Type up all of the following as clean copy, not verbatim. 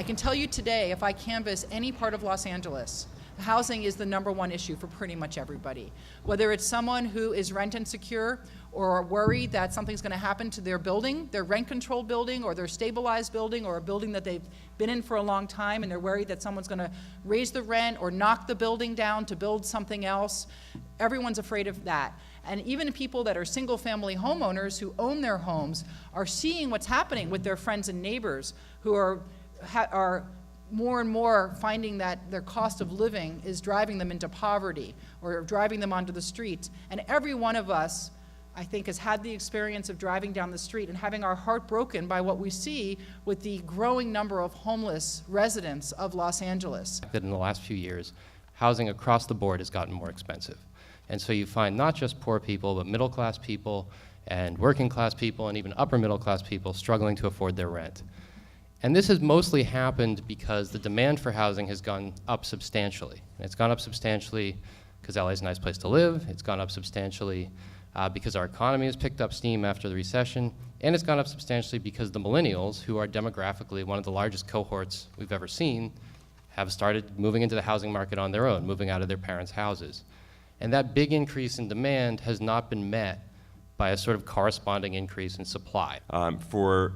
can tell you today, if I canvass any part of Los Angeles, housing is the #1 issue for pretty much everybody. Whether it's someone who is rent insecure or worried that something's going to happen to their building, their rent-controlled building or their stabilized building or a building that they've been in for a long time, and they're worried that someone's going to raise the rent or knock the building down to build something else. Everyone's afraid of that. And even people that are single-family homeowners who own their homes are seeing what's happening with their friends and neighbors who are more and more finding that their cost of living is driving them into poverty or driving them onto the streets. And every one of us, I think, has had the experience of driving down the street and having our heart broken by what we see with the growing number of homeless residents of Los Angeles. That in the last few years, housing across the board has gotten more expensive. And so you find not just poor people, but middle-class people and working-class people and even upper-middle-class people struggling to afford their rent. And this has mostly happened because the demand for housing has gone up substantially. And it's gone up substantially because LA is a nice place to live. It's gone up substantially because our economy has picked up steam after the recession. And it's gone up substantially because the millennials, who are demographically one of the largest cohorts we've ever seen, have started moving into the housing market on their own, moving out of their parents' houses. And that big increase in demand has not been met by a sort of corresponding increase in supply. For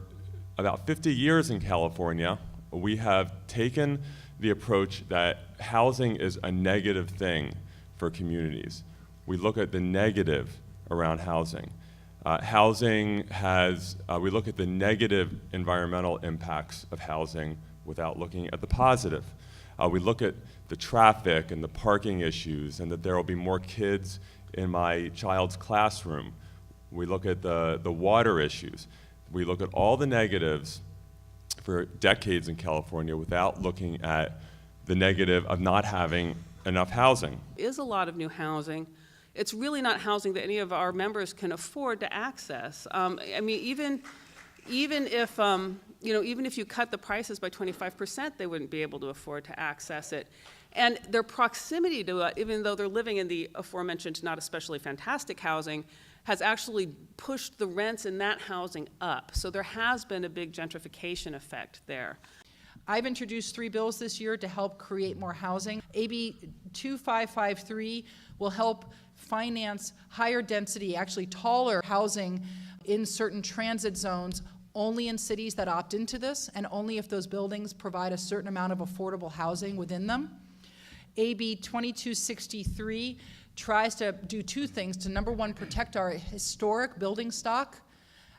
about 50 years in California, we have taken the approach that housing is a negative thing for communities. We look at the negative around housing. We look at the negative environmental impacts of housing without looking at the positive. We look at the traffic and the parking issues and that there will be more kids in my child's classroom. We look at the water issues. We look at all the negatives for decades in California without looking at the negative of not having enough housing. There is a lot of new housing. It's really not housing that any of our members can afford to access. I mean, even if you cut the prices by 25%, they wouldn't be able to afford to access it. And their proximity to it, even though they're living in the aforementioned not especially fantastic housing, has actually pushed the rents in that housing up. So there has been a big gentrification effect there. I've introduced 3 bills this year to help create more housing. AB 2553 will help finance higher density, actually taller housing in certain transit zones only in cities that opt into this, and only if those buildings provide a certain amount of affordable housing within them. AB 2263 tries to do 2 things: to #1, protect our historic building stock,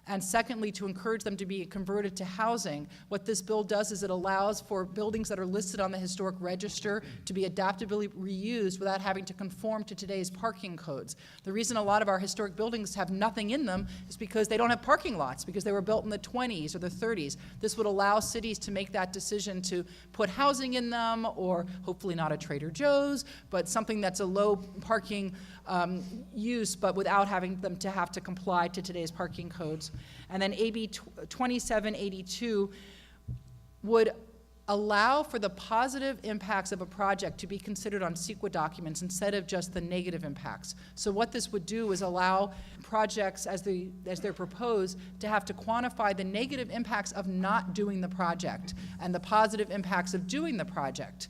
and secondly, to encourage them to be converted to housing. What this bill does is it allows for buildings that are listed on the historic register to be adaptably reused without having to conform to today's parking codes. The reason a lot of our historic buildings have nothing in them is because they don't have parking lots, because they were built in the 20s or the 30s. This would allow cities to make that decision to put housing in them, or hopefully not a Trader Joe's, but something that's a low parking use, but without having them to have to comply to today's parking codes. And then AB 2782 would allow for the positive impacts of a project to be considered on CEQA documents instead of just the negative impacts. So what this would do is allow projects, as they're proposed, to have to quantify the negative impacts of not doing the project and the positive impacts of doing the project.